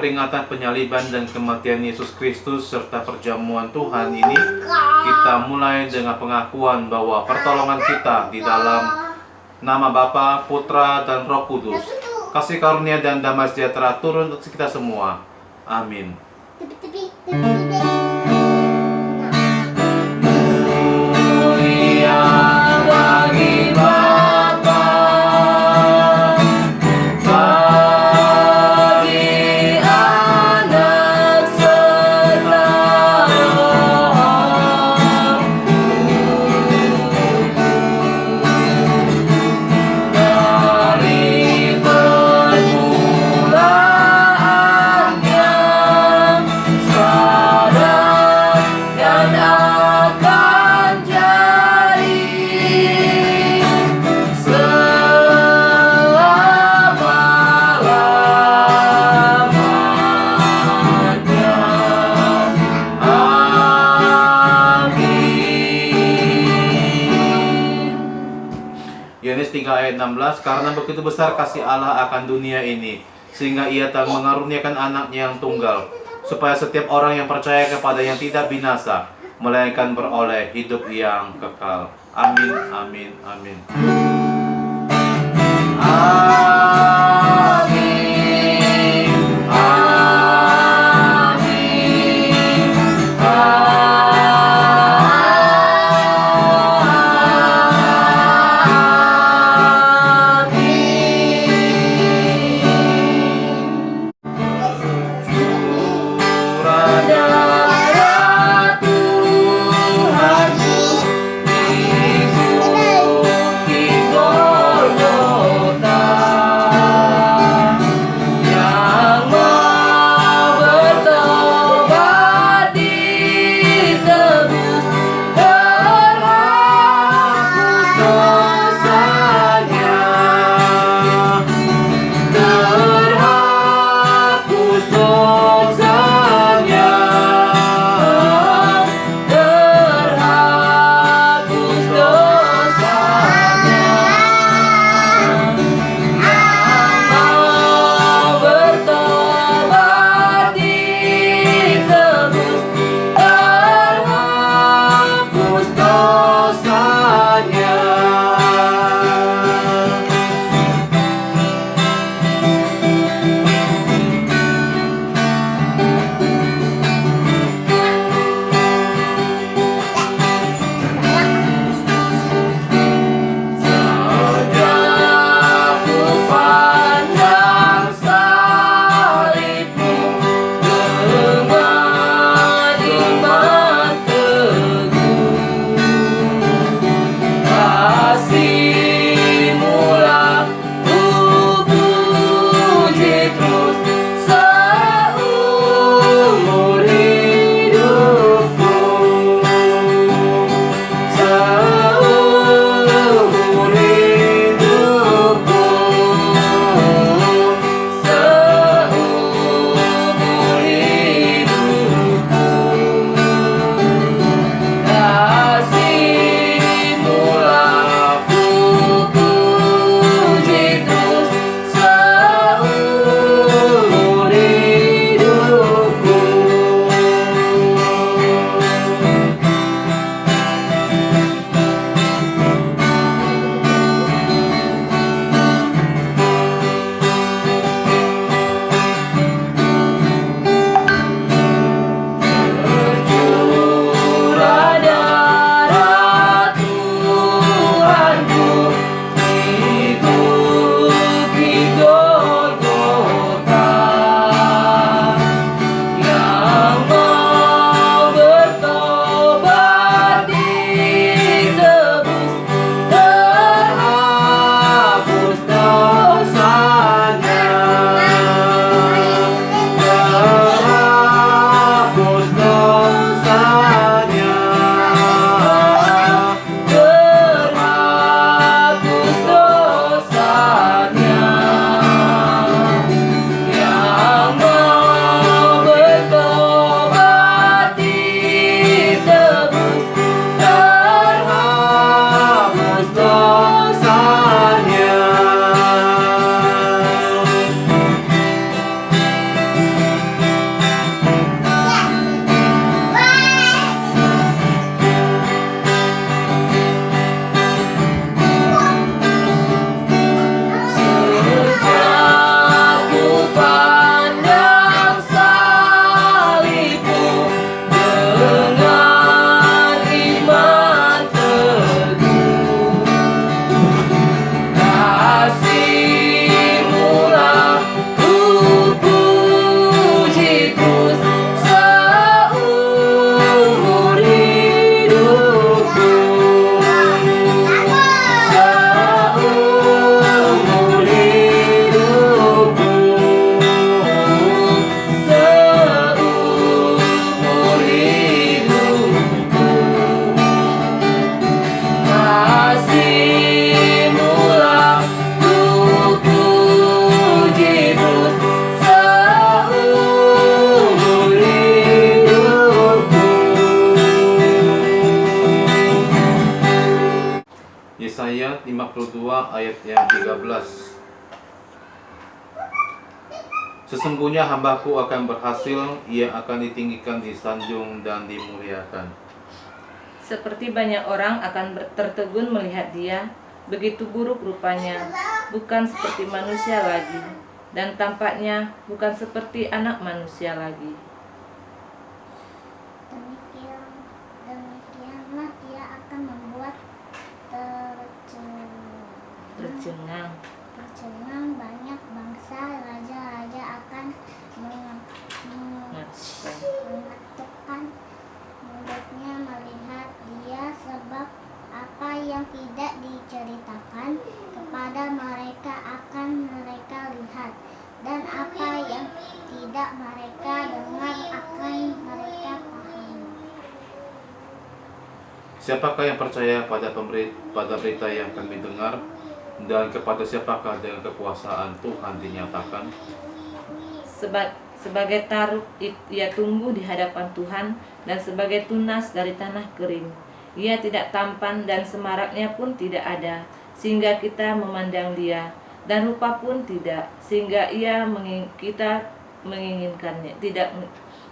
peringatan penyaliban dan kematian Yesus Kristus serta perjamuan Tuhan ini, kita mulai dengan pengakuan bahwa pertolongan kita di dalam nama Bapa, Putra, dan Roh Kudus. Kasih karunia dan damai sejahtera turun untuk kita semua. Amin. Yohanes 3 ayat 16, karena begitu besar kasih Allah akan dunia ini, sehingga ia telah mengaruniakan anaknya yang tunggal, supaya setiap orang yang percaya kepada yang tidak binasa, melainkan beroleh hidup yang kekal. Amin, amin, amin. Yesaya 52 ayat yang 13. Sesungguhnya hambaku akan berhasil, ia akan ditinggikan di sanjung dan dimuliakan. Seperti banyak orang akan tertegun melihat dia, begitu buruk rupanya, bukan seperti manusia lagi, dan tampaknya bukan seperti anak manusia lagi. Demikianlah ia akan membuat tercengang banyak bangsa, raja-raja akan mengetukkan mulutnya melihat dia, sebab apa yang tidak diceritakan kepada mereka akan mereka lihat, dan apa yang tidak mereka dengar akan mereka pahami. Siapakah yang percaya pada berita yang kami dengar, dan kepada siapakah dengan kekuasaan Tuhan dinyatakan? Sebagai taruk ia tumbuh di hadapan Tuhan, dan sebagai tunas dari tanah kering. Ia tidak tampan dan semaraknya pun tidak ada, sehingga kita memandang dia, dan rupa pun tidak, sehingga kita menginginkannya.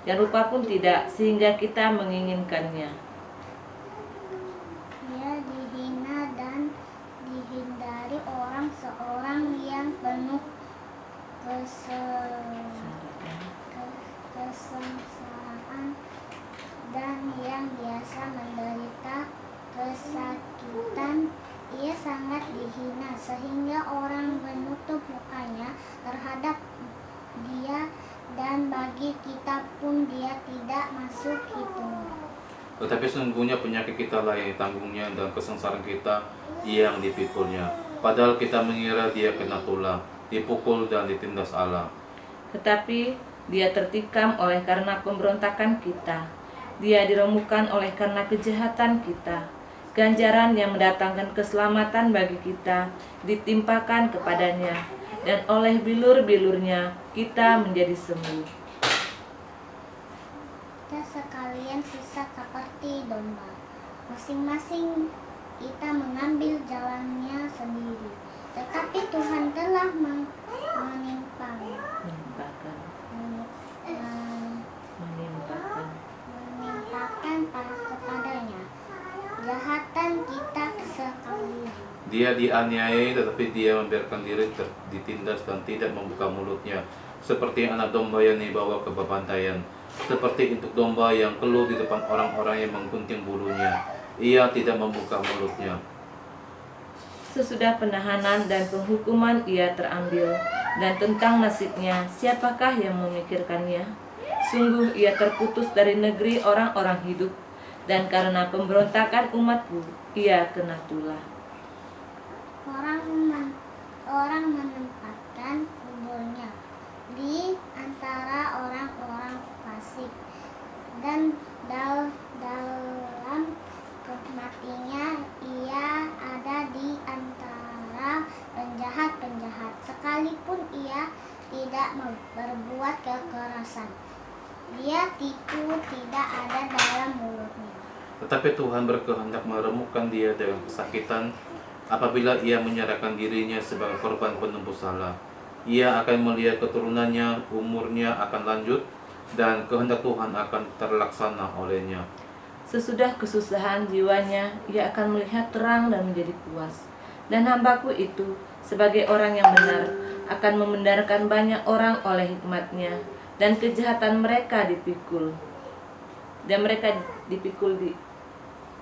Dan rupa pun tidak, sehingga kita menginginkannya. Dia dihina dan dihindari orang, seorang yang penuh kesengsaraan dan yang biasa menderita kesakitan. Ia sangat dihina sehingga orang menutup mukanya terhadap dia, dan bagi kita pun dia tidak masuk hitungan. Tetapi sesungguhnya penyakit kita lain tanggungnya, dan kesengsaraan kita yang dipikulnya. Padahal kita mengira dia kena tulah, dipukul dan ditindas Allah. Tetapi dia tertikam oleh karena pemberontakan kita. Dia diremukkan oleh karena kejahatan kita. Ganjaran yang mendatangkan keselamatan bagi kita ditimpakan kepadanya, dan oleh bilur-bilurnya kita menjadi sembuh. Kita sekalian sisa seperti domba, masing-masing kita mengambil jalannya sendiri. Tetapi Tuhan telah menimpakan kepadanya kejahatan kita sekalian. Dia dianiayai, tetapi dia membiarkan diri ditindas dan tidak membuka mulutnya, seperti anak domba yang dibawa ke pembantaian, seperti induk domba yang keluh di depan orang-orang yang menggunting bulunya. Ia tidak membuka mulutnya. Sesudah penahanan dan penghukuman ia terambil, dan tentang nasibnya siapakah yang memikirkannya? Sungguh ia terputus dari negeri orang-orang hidup, dan karena pemberontakan umatku ia kena tulah. Orang menempatkan kuburnya di antara orang-orang fasik, dan dalam kematiannya ia ada di antara penjahat-penjahat, sekalipun ia tidak berbuat kekerasan. Dia tipu tidak ada dalam mulutnya. Tetapi Tuhan berkehendak meremukkan dia dengan kesakitan apabila ia menyerahkan dirinya sebagai korban penembus salah. Ia akan melihat keturunannya, umurnya akan lanjut, dan kehendak Tuhan akan terlaksana olehnya. Sesudah kesusahan jiwanya, ia akan melihat terang dan menjadi puas. Dan hambaku itu, sebagai orang yang benar, akan membenarkan banyak orang oleh hikmatnya, dan kejahatan mereka dipikul.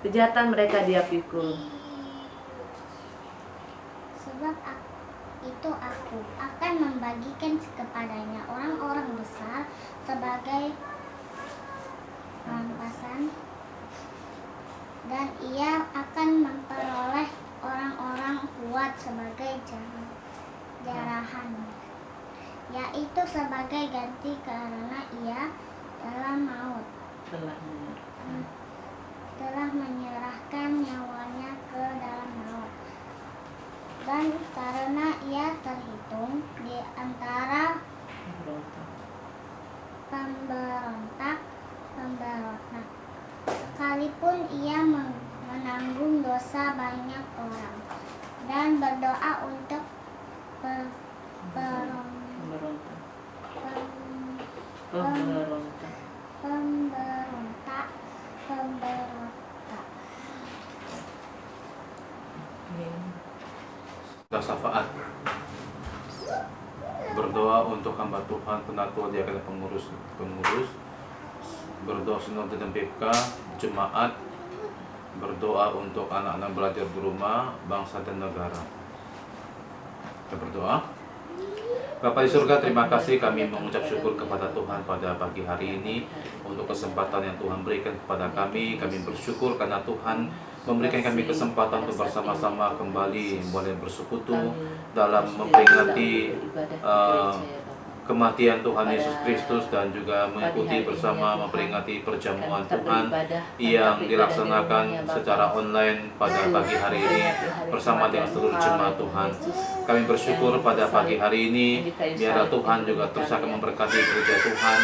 Kejahatan mereka dia pikul. Sebab itu aku akan membagikan kepadanya orang-orang besar sebagai rampasan, dan ia akan memperoleh orang-orang kuat sebagai jarahan, yaitu sebagai ganti karena ia telah menyerahkan nyawanya ke dalam maut, dan karena ia terhitung di antara pemberontak, sekalipun ia menanggung dosa banyak orang, Pemberontak. pemberontak. Kita syafaat. Berdoa untuk hamba Tuhan, penatua diakan dan pengurus. Berdoa sinode dan PPK, jemaat. Berdoa untuk anak-anak belajar di rumah, bangsa dan negara. Kita berdoa. Bapa di surga, terima kasih kami mengucap syukur kepada Tuhan pada pagi hari ini untuk kesempatan yang Tuhan berikan kepada kami. Kami bersyukur karena Tuhan memberikan kami kesempatan untuk bersama-sama kembali boleh bersekutu dalam memperingati kematian Tuhan Yesus Kristus dan juga mengikuti bersama memperingati perjamuan Tuhan yang dilaksanakan secara online pada pagi hari ini bersama dengan seluruh jemaat Tuhan. Kami bersyukur pada pagi hari ini biarlah Tuhan juga terus akan memberkati gereja Tuhan,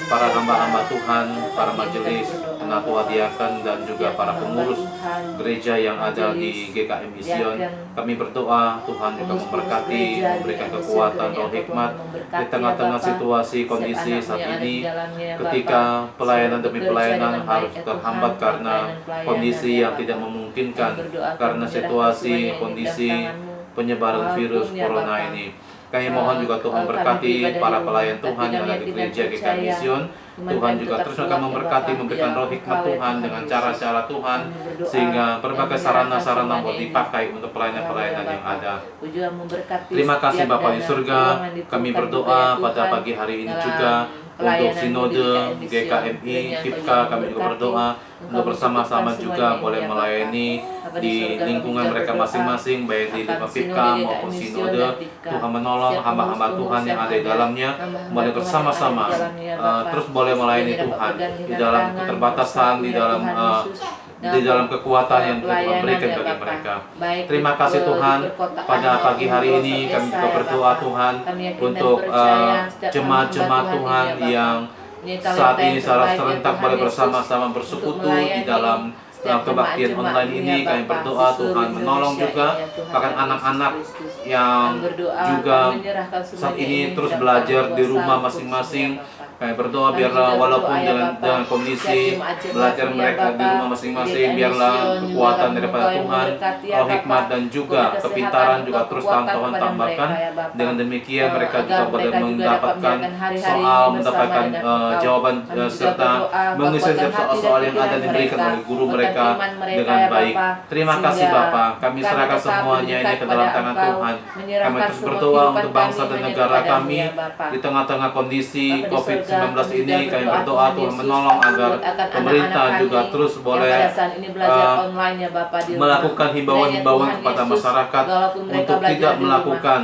para hamba-hamba Tuhan, para majelis, penatua diakan dan juga para pengurus gereja yang ada di GKM Mission. Kami berdoa Tuhan juga memberkati, memberikan kekuatan roh hikmat di tengah-tengah situasi kondisi saat ini ketika pelayanan demi pelayanan harus terhambat karena kondisi yang tidak memungkinkan karena situasi kondisi penyebaran virus corona ini. Kami mohon juga Tuhan berkati para pelayan Tuhan yang ada di gereja GKM Mission. Tuhan juga terus akan memberkati, memberikan roh hikmat Tuhan dengan cara-cara Tuhan sehingga berbagai sarana-sarana boleh dipakai untuk pelayanan-pelayanan yang ada. Terima kasih Bapa di surga. Kami berdoa pada pagi hari ini juga untuk sinode GKMI, KIPKA. Kami juga berdoa untuk bersama-sama juga boleh melayani di lingkungan mereka masing-masing, baik di lima KIPKA maupun sinode. Tuhan menolong hamba-hamba Tuhan yang ada di dalamnya, boleh bersama-sama terus boleh melayani Tuhan di dalam keterbatasan, di dalam kekuatan yang Tuhan berikan bagi mereka. Terima kasih Tuhan. Pada pagi hari ini kami juga berdoa Tuhan untuk jemaat-jemaat Tuhan yang saat ini secara serentak boleh bersama-sama bersekutu di dalam kebaktian online ini. Kami berdoa Tuhan menolong juga bahkan anak-anak yang juga saat ini terus belajar di rumah masing-masing. Kami berdoa biarlah walaupun dengan kondisi belajar mereka di rumah masing-masing, biarlah kekuatan daripada Tuhan, roh hikmat dan juga kepintaran juga terus Tuhan tambahkan. Dengan demikian mereka juga boleh mendapatkan soal, mendapatkan jawaban serta mengisi soal-soal yang ada diberikan oleh guru mereka dengan baik. Terima kasih Bapa. Kami serahkan semuanya ini ke dalam tangan Tuhan. Kami terus berdoa untuk bangsa dan negara kami di tengah-tengah kondisi COVID-19 ini. Kami berdoa Tuhan menolong agar pemerintah juga terus boleh melakukan himbauan-himbauan kepada masyarakat untuk tidak melakukan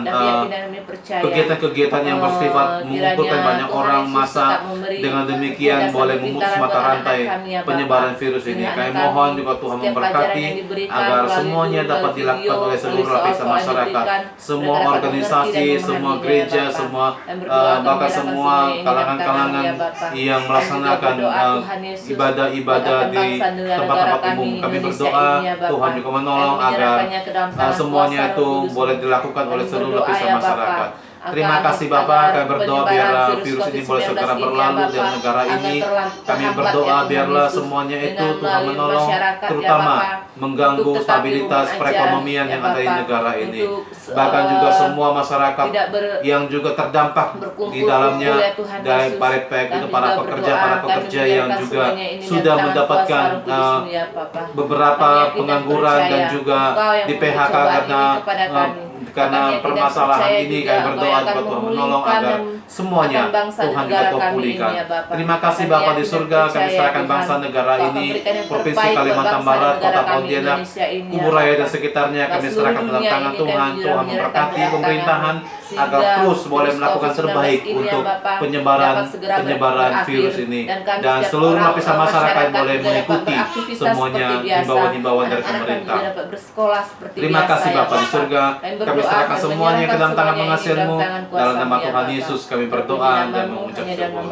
kegiatan-kegiatan yang bersifat mengumpulkan banyak orang massa. Dengan demikian boleh memutus mata rantai penyebaran virus ini. Kami mohon juga Tuhan memberkati agar semuanya dapat dilakukan oleh seluruh lapisan masyarakat, semua organisasi, semua gereja, semua bahkan semua kalangan-kalangan yang melaksanakan ibadah-ibadah di tempat-tempat umum. Kami berdoa Tuhan juga menolong agar semuanya itu boleh dilakukan oleh seluruh lapisan masyarakat. Terima kasih Bapak. Kami berdoa biarlah virus ini boleh segera berlalu dari negara ini. Kami berdoa biarlah semuanya itu Tuhan menolong, terutama mengganggu stabilitas perekonomian yang ada di negara ini. Bahkan juga semua masyarakat yang juga terdampak di dalamnya, dari Parepek itu para pekerja yang juga sudah mendapatkan beberapa pengangguran dan juga di PHK karena permasalahan ini. Kami berdoa juga Tuhan menolong agar semuanya Tuhan juga Tuhan pulihkan. Terima kasih Bapa di surga. Kami serahkan bangsa negara ini, Provinsi Kalimantan Barat, Kota Pontianak, Kuburaya dan sekitarnya. Kami serahkan dalam tangan Tuhan. Tuhan memberkati pemerintahan agar terus boleh melakukan terbaik untuk penyebaran virus ini, dan seluruh lapisan masyarakat boleh mengikuti semuanya himbauan-himbauan dari pemerintah. Terima kasih Bapa di surga. Kami serahkan semuanya ke dalam tangan pengasihan-Mu. Dalam nama Tuhan Yesus kami berdoa dan mengucap syukur.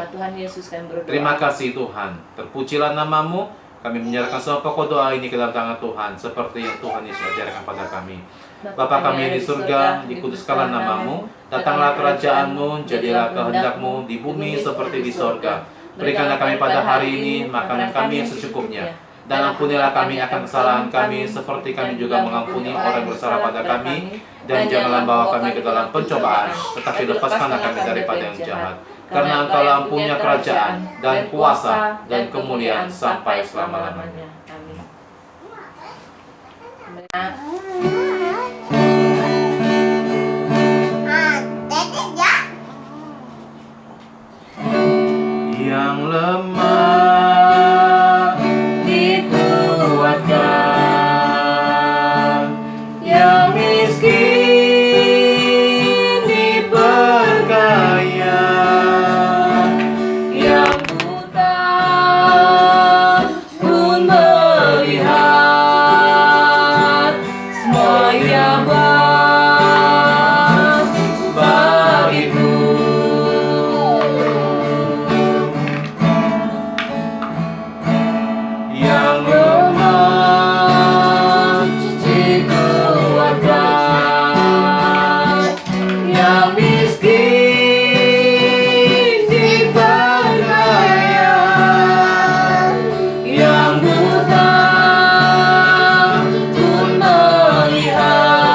Terima kasih Tuhan. Terpujilah nama-Mu. Kami menyerahkan semua pokok doa ini ke dalam tangan Tuhan, seperti yang Tuhan Yesus ajarkan pada kami. Bapa kami yang di surga, dikuduskanlah namamu, datanglah kerajaan-Mu, jadilah kehendak-Mu di bumi seperti di sorga. Berikanlah kami pada hari ini makanan kami yang secukupnya, dan ampunilah kami akan kesalahan kami, seperti kami juga mengampuni orang yang bersalah pada kami. Dan janganlah bawa kami ke dalam pencobaan, tetapi lepaskanlah kami daripada yang jahat. Karena Engkaulah punya kerajaan, dan kuasa, dan kemuliaan sampai selama-lamanya. Amin. Yang lemah dikuatkan, yang miskin diperkaya, yang buta pun melihat, semua yang bagiku. Yang lemah dikuatkan, yang miskin diperkaya, yang buta pun melihat,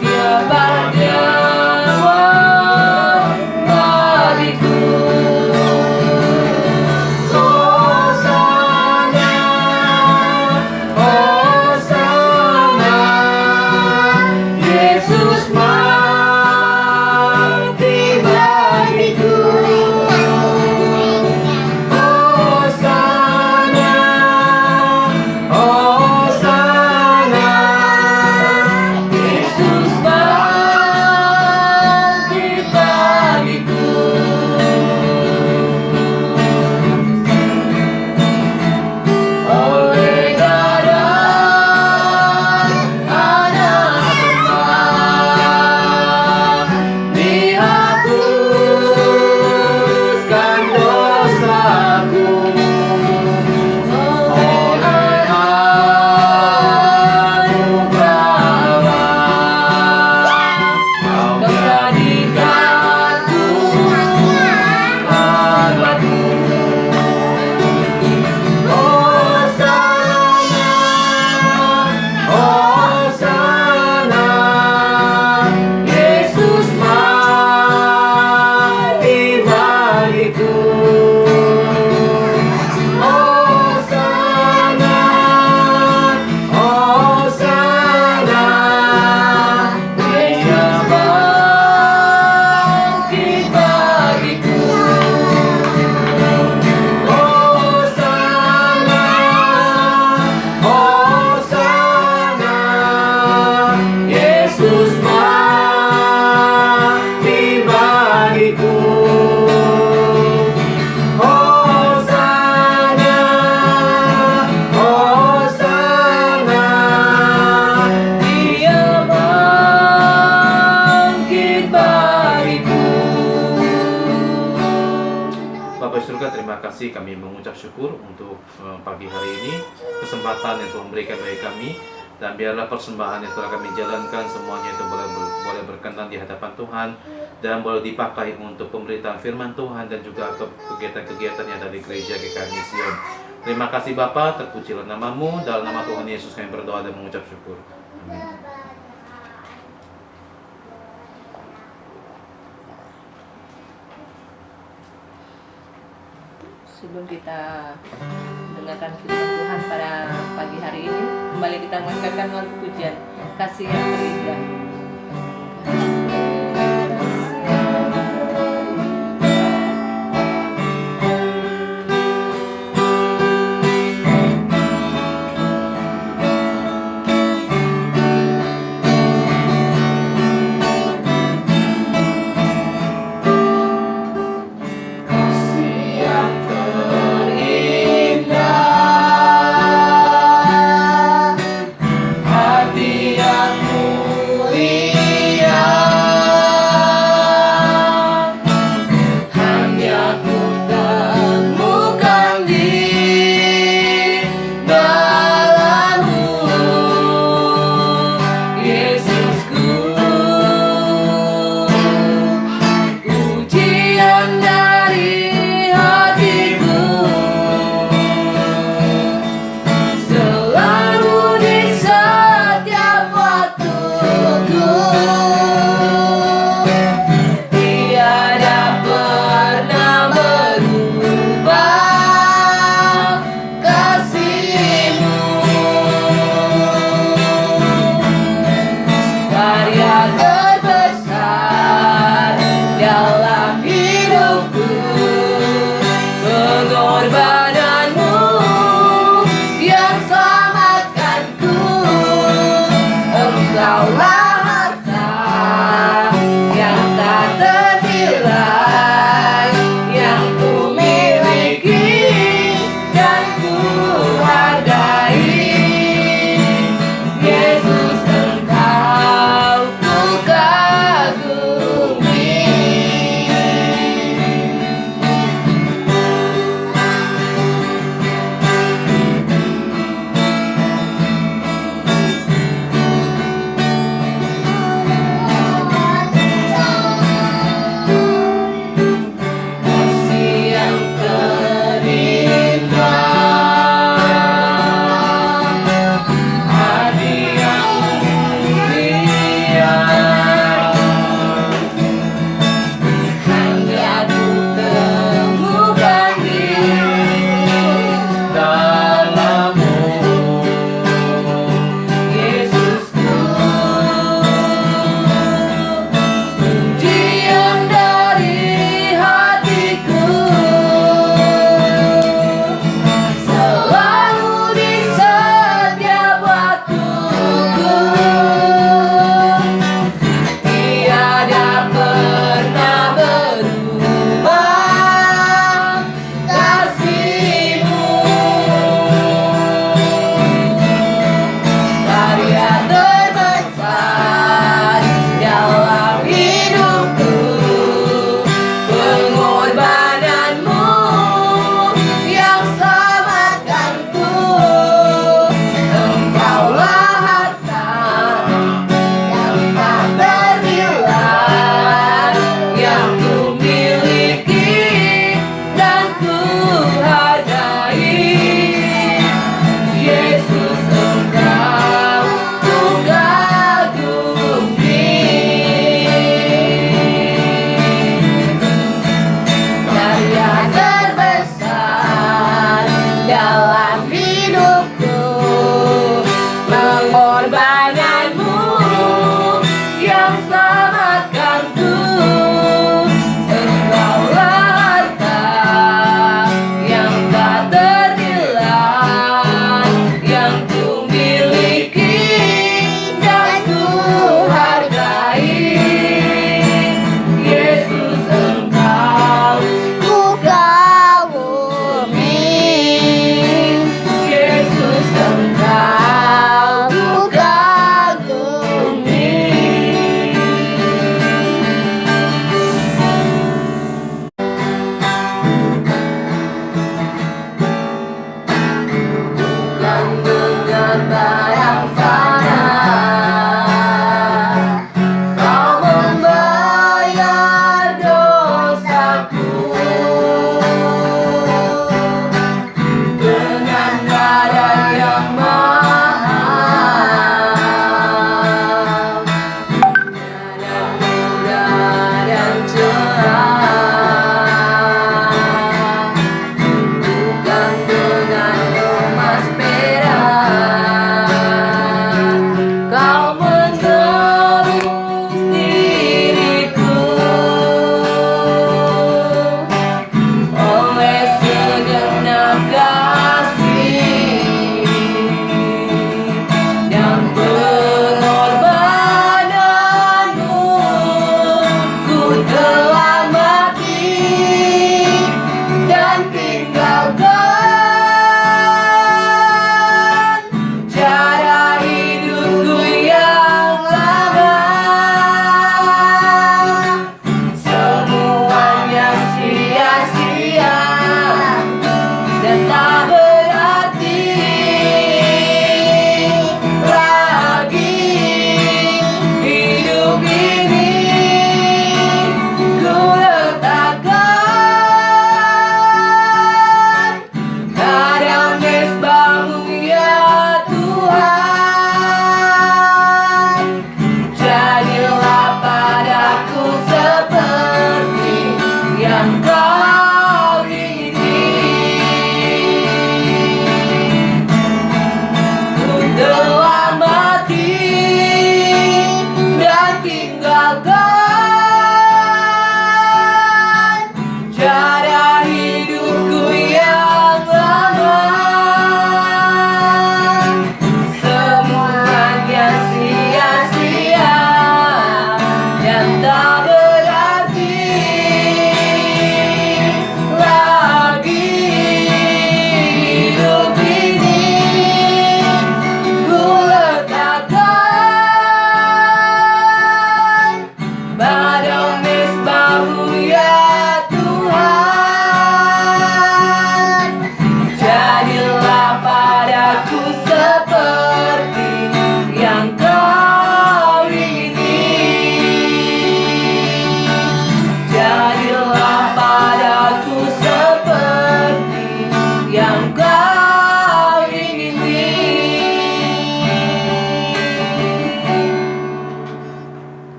siapa nyawa bagiku. Yesus mati bagiku. Hosana, Hosana, Yesus mati bagiku. Oleh darah anak dihapuskan dosaku, oleh anugerah Kau jadikanku anakmu. Hosana, Hosana, Yesus mati bagiku. Hosana, Hosana, Yesus bangkit bagiku. Hosana, Hosana, Yesus mati bagiku. Hosana, Hosana, Dia bangkit bagiku. Bapak surga, terima kasih, kami mengucap syukur untuk pagi hari ini, kesempatan yang Tuhan berikan bagi kami, dan biarlah persembahan yang telah kami jalankan semuanya itu boleh berkenan di hadapan Tuhan, dan boleh dipakai untuk pemberitaan firman Tuhan dan juga kegiatan-kegiatan yang ada di gereja GKI Sion. Terima kasih Bapa, terpujilah namamu, dalam nama Tuhan Yesus kami berdoa dan mengucap syukur. Amin. Sebelum kita mendengarkan firman Tuhan pada pagi hari ini, kembali kita mengangkatkan lagu pujian Kasih yang Terindah. Hati yang mulia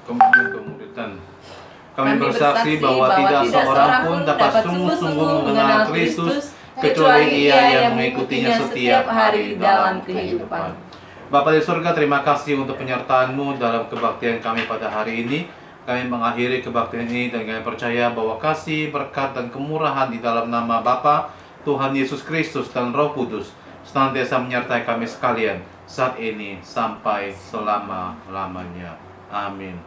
kemudian kami bersaksi bahwa tidak seorang pun dapat sungguh-sungguh mengenal Kristus kecuali ia yang mengikutinya setiap hari dalam kehidupan. Bapa di surga, terima kasih untuk penyertaan-Mu dalam kebaktian kami pada hari ini. Kami mengakhiri kebaktian ini dan kami percaya bahwa kasih, berkat, dan kemurahan di dalam nama Bapa, Tuhan Yesus Kristus, dan Roh Kudus senantiasa menyertai kami sekalian saat ini sampai selama-lamanya. Amin.